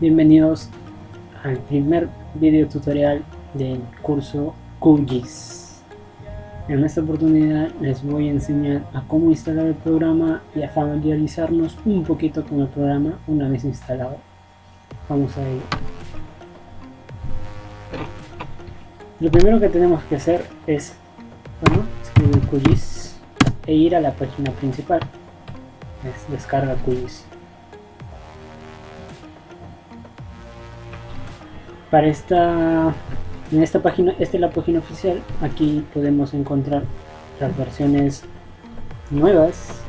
Bienvenidos al primer video tutorial del curso QGIS. En esta oportunidad les voy a enseñar a cómo instalar el programa y a familiarizarnos un poquito con el programa una vez instalado. Vamos a ello. Lo primero que tenemos que hacer es escribir QGIS e ir a la página principal. Descarga QGIS. En esta página, esta es la página oficial. Aquí podemos encontrar las versiones nuevas,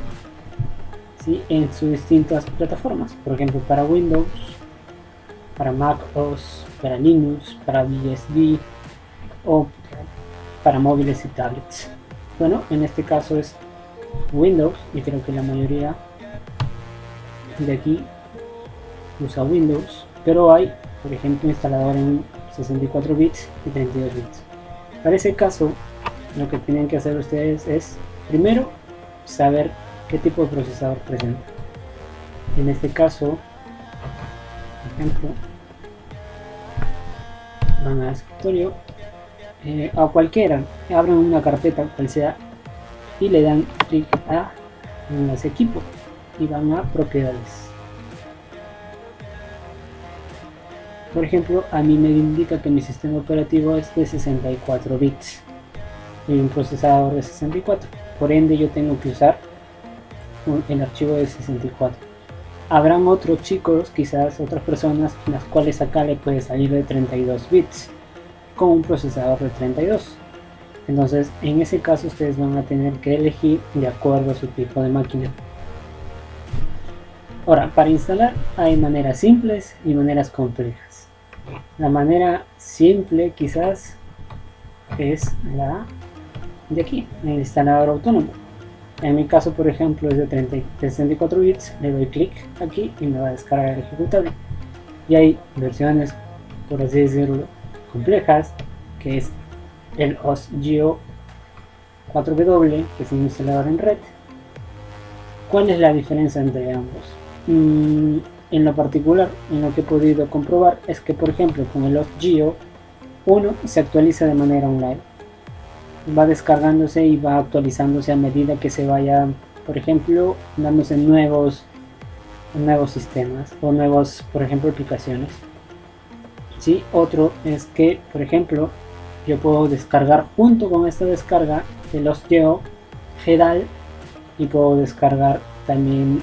¿sí?, en sus distintas plataformas. Por ejemplo, para Windows, para Mac OS, para Linux, para BSD o para móviles y tablets. Bueno, en este caso es Windows y creo que la mayoría de aquí usa Windows, pero hay, por ejemplo, instalador en 64 bits y 32 bits. Para ese caso, lo que tienen que hacer ustedes es primero saber qué tipo de procesador presenta. En este caso, por ejemplo, van al escritorio, a cualquiera, abran una carpeta cual sea y le dan clic a enlace equipo y van a propiedades. Por ejemplo, a mí me indica que mi sistema operativo es de 64 bits y un procesador de 64. Por ende, yo tengo que usar el archivo de 64. Habrán otros chicos, quizás otras personas, las cuales acá le puede salir de 32 bits con un procesador de 32. Entonces, en ese caso, ustedes van a tener que elegir de acuerdo a su tipo de máquina. Ahora, para instalar hay maneras simples y maneras complejas. La manera simple quizás es la de aquí, el instalador autónomo. En mi caso, por ejemplo, es de 64 bits, le doy clic aquí y me va a descargar el ejecutable. Y hay versiones, por así decirlo, complejas, que es el OS/Geo 4W, que es un instalador en red. ¿Cuál es la diferencia entre ambos? En lo particular, en lo que he podido comprobar es que, por ejemplo, con el OS/Geo, uno se actualiza de manera online, va descargándose y va actualizándose a medida que se vaya, por ejemplo, dándose nuevos sistemas o nuevos, por ejemplo, aplicaciones. ¿Sí? Otro es que, por ejemplo, yo puedo descargar junto con esta descarga el OS/Geo GDAL y puedo descargar también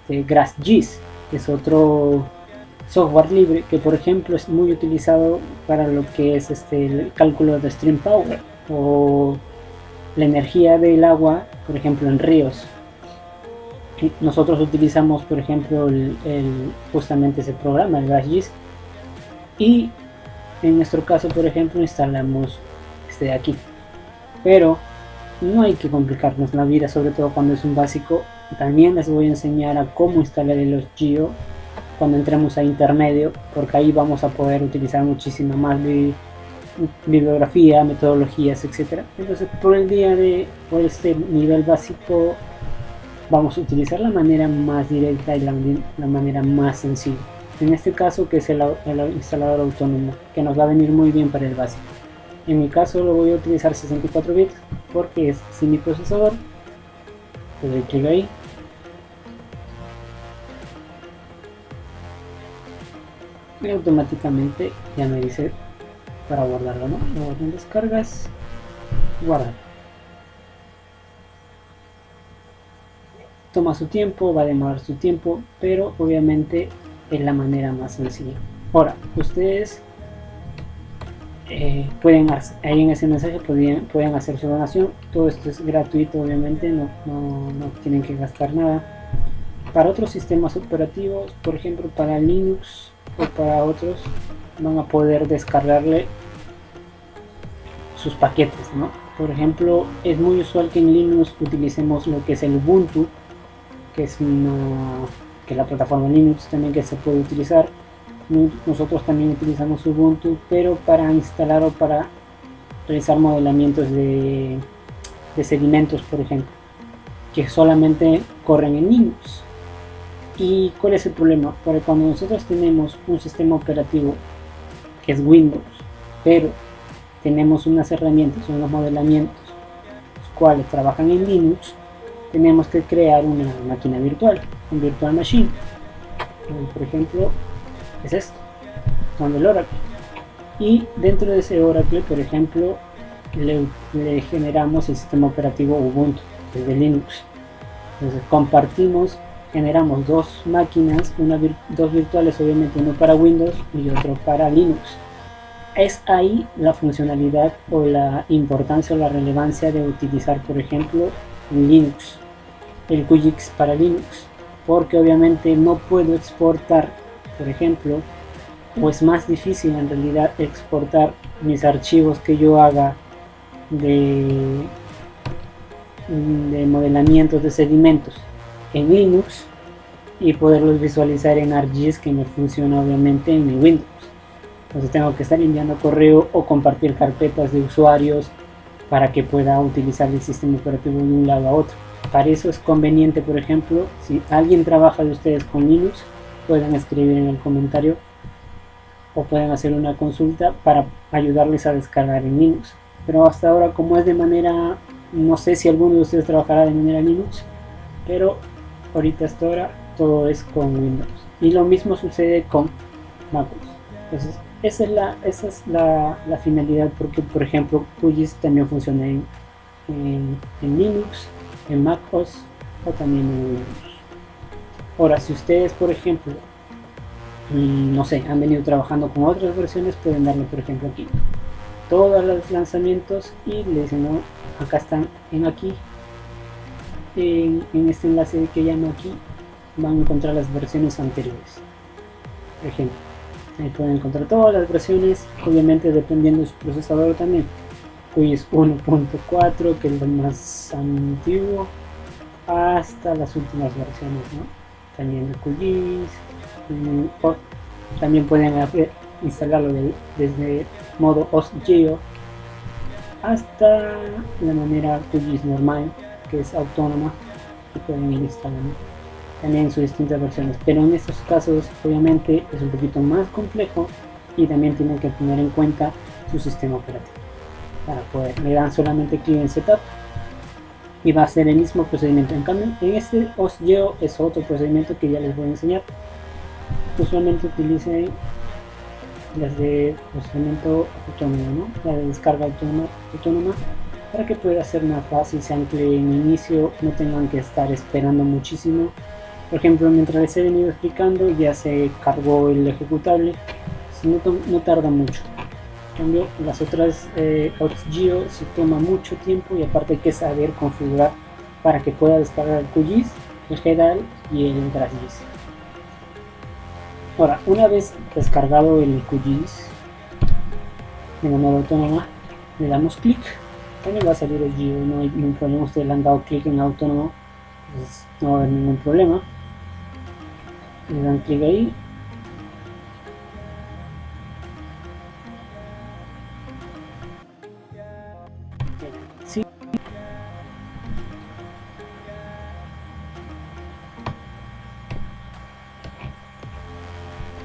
GrassGIS, que es otro software libre que, por ejemplo, es muy utilizado para lo que es el cálculo de stream power o la energía del agua, por ejemplo, en ríos. Nosotros utilizamos, por ejemplo, justamente ese programa, el GrassGIS, y en nuestro caso, por ejemplo, instalamos de aquí. Pero no hay que complicarnos la vida, sobre todo cuando es un básico. También les voy a enseñar a cómo instalar el OS/Geo cuando entremos a intermedio, porque ahí vamos a poder utilizar muchísima más bibliografía, metodologías, etc. Entonces, por este nivel básico vamos a utilizar la manera más directa y la manera más sencilla. En este caso, que es el instalador autónomo, que nos va a venir muy bien para el básico. En mi caso lo voy a utilizar 64 bits porque es sin mi procesador. Le doy clic ahí. Y automáticamente ya me dice para guardarlo, ¿no? Lo guardo en descargas, guardar. Toma su tiempo, va a demorar su tiempo, pero obviamente es la manera más sencilla. Ahora, ustedes pueden, ahí en ese mensaje pueden hacer su donación. Todo esto es gratuito, obviamente, no tienen que gastar nada. Para otros sistemas operativos, por ejemplo para Linux o para otros, van a poder descargarle sus paquetes, ¿no? Por ejemplo, es muy usual que en Linux utilicemos lo que es el Ubuntu, que es la plataforma Linux también que se puede utilizar. Nosotros también utilizamos Ubuntu, pero para instalar o para realizar modelamientos de sedimentos, por ejemplo, que solamente corren en Linux. ¿Y cuál es el problema? Porque cuando nosotros tenemos un sistema operativo que es Windows, pero tenemos unas herramientas, unos modelamientos, los cuales trabajan en Linux, tenemos que crear una máquina virtual, un virtual machine. Por ejemplo, es esto, son del Oracle. Y dentro de ese Oracle, por ejemplo, le generamos el sistema operativo Ubuntu desde Linux. Entonces compartimos, generamos dos máquinas, dos virtuales, obviamente, uno para Windows y otro para Linux. Es ahí la funcionalidad o la importancia o la relevancia de utilizar, por ejemplo, Linux, el QGIS para Linux, porque obviamente no puedo exportar, por ejemplo, o es más difícil en realidad exportar mis archivos que yo haga de modelamientos de sedimentos en Linux y poderlos visualizar en ArcGIS, que me funciona obviamente en mi Windows. Entonces tengo que estar enviando correo o compartir carpetas de usuarios para que pueda utilizar el sistema operativo de un lado a otro. Para eso es conveniente, por ejemplo, si alguien trabaja de ustedes con Linux, pueden escribir en el comentario o pueden hacer una consulta para ayudarles a descargar en Linux. Pero hasta ahora, como es de manera, no sé si alguno de ustedes trabajará de manera Linux, pero ahorita hasta ahora todo es con Windows. Y lo mismo sucede con MacOS. Entonces esa es la finalidad, porque por ejemplo QGIS también funciona en Linux, en MacOS o también en Windows. Ahora, si ustedes por ejemplo no sé, han venido trabajando con otras versiones, pueden darle por ejemplo aquí todos los lanzamientos y le dicen, no, acá están en aquí, en este enlace que llamo aquí van a encontrar las versiones anteriores. Por ejemplo, ahí pueden encontrar todas las versiones, obviamente dependiendo de su procesador también. QGIS 1.4, que es lo más antiguo, hasta las últimas versiones, ¿no? También de QGIS. También pueden instalarlo desde modo OSGeo hasta la manera QGIS normal, que es autónoma, que pueden ir instalando también sus distintas versiones. Pero en estos casos obviamente es un poquito más complejo y también tienen que tener en cuenta su sistema operativo para poder. Le dan solamente clic en Setup y va a ser el mismo procedimiento. En cambio, en este OSGeo es otro procedimiento que ya les voy a enseñar. Usualmente utilicen las de procedimiento autónomo, ¿no? La de descarga autónoma, para que pueda ser más fácil, se ancle en inicio, no tengan que estar esperando muchísimo. Por ejemplo, mientras les he venido explicando, ya se cargó el ejecutable, no tarda mucho. En cambio, las otras OSGeo sí toma mucho tiempo, y aparte hay que saber configurar para que pueda descargar el QGIS, el GEDAL y el GraphGIS. Ahora, una vez descargado el QGIS de manera autónoma, le damos clic, también va a salir el Geo, no hay ningún problema. Ustedes le han dado clic en autónomo, entonces no va a haber ningún problema. Le dan clic ahí. Sí.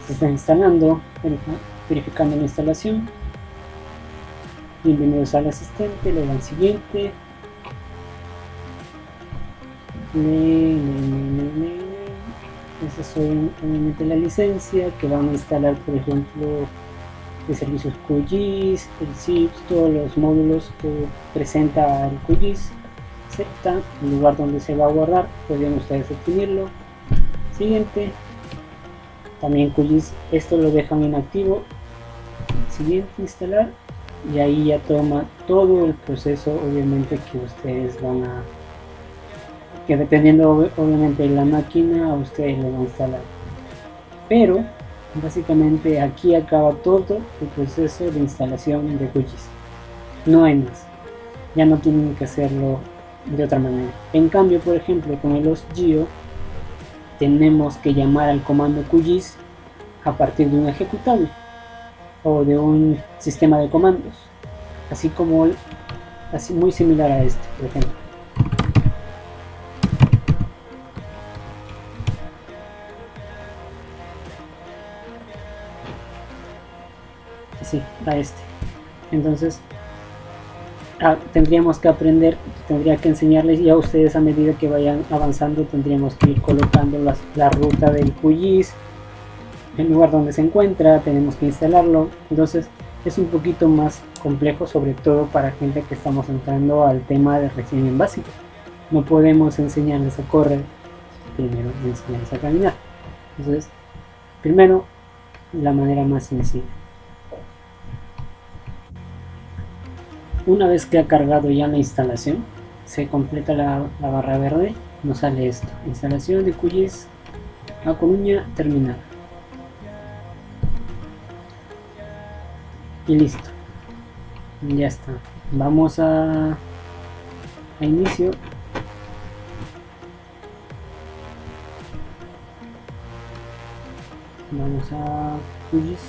Se está instalando, verificando la instalación. Bienvenidos al asistente, le dan siguiente. Esa es obviamente la licencia que van a instalar, por ejemplo, de servicios QGIS, el ZIP, todos los módulos que presenta el QGIS. Acepta el lugar donde se va a guardar, podrían ustedes definirlo. Siguiente. También QGIS, esto lo dejan inactivo. Siguiente, instalar. Y ahí ya toma todo el proceso, obviamente, que ustedes van a, que dependiendo obviamente de la máquina, a ustedes le van a instalar. Pero básicamente aquí acaba todo el proceso de instalación de QGIS, no hay más, ya no tienen que hacerlo de otra manera. En cambio, por ejemplo, con el OSGeo tenemos que llamar al comando QGIS a partir de un ejecutable o de un sistema de comandos, así muy similar a este, por ejemplo. sí, a este. Entonces tendríamos que aprender, tendría que enseñarles, y a ustedes a medida que vayan avanzando tendríamos que ir colocando la ruta del QGIS, el lugar donde se encuentra, tenemos que instalarlo. Entonces es un poquito más complejo, sobre todo para gente que estamos entrando al tema de recién en básico. No podemos enseñarles a correr, primero enseñarles a caminar. Entonces primero la manera más sencilla. Una vez que ha cargado ya la instalación, se completa la barra verde, nos sale esto: instalación de QGIS A Coruña terminada. Y listo, ya está. Vamos a inicio. Vamos a QGIS.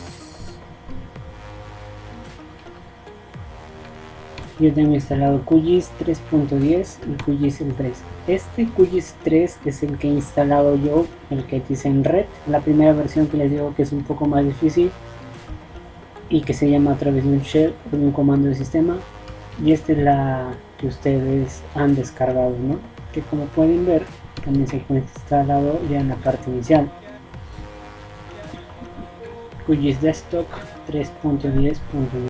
Yo tengo instalado QGIS 3.10 y QGIS el 3. Este QGIS 3 es el que he instalado yo, el que dice en red, la primera versión que les digo que es un poco más difícil y que se llama a través de un shell o de un comando de sistema. Y esta es la que ustedes han descargado, ¿no? Que como pueden ver también se encuentra instalado ya en la parte inicial. QGIS Desktop 3.10.9.